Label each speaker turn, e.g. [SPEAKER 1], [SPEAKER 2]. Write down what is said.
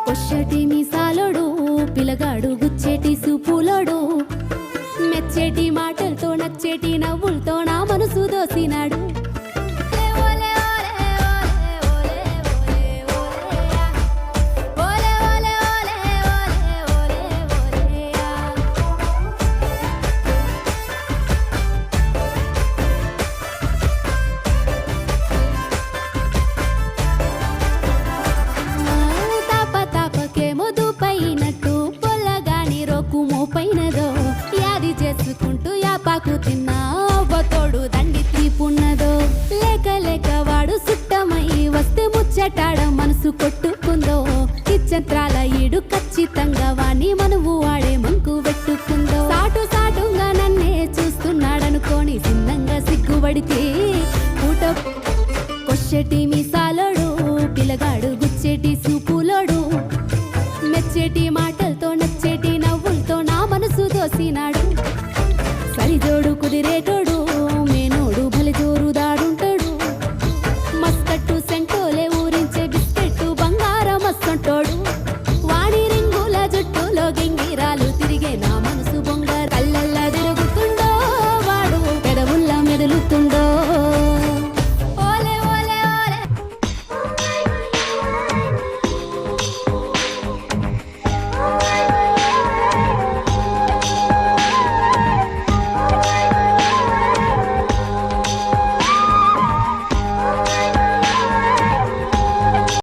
[SPEAKER 1] కొచ్చటి మీసాలోడు పిలగాడు గుచ్చేటి సూపులోడు మెచ్చేటి మాటలతో నచ్చేటి నవ్వులతో నా మనసు దోసినాడు చేసుకుంటూ యాపాకు తిన్నా అవ్వతోడు దండి తీపున్నదో లేక లేక వాడు సుట్టమై వస్తే ముచ్చటాడ మనసు కొట్టుకుందో ఇచ్చంత్రాల ఈడు ఖచ్చితంగా వాణ్ణి మనవు వాడే మంకు పెట్టుకుందో సాటు సాటుగా నన్నే చూస్తున్నాడనుకోని సిన్నంగా సిగ్గుపడితే పూట కొచ్చటి మీసాలోడు పిలగాడు గుచ్చేటి సూపు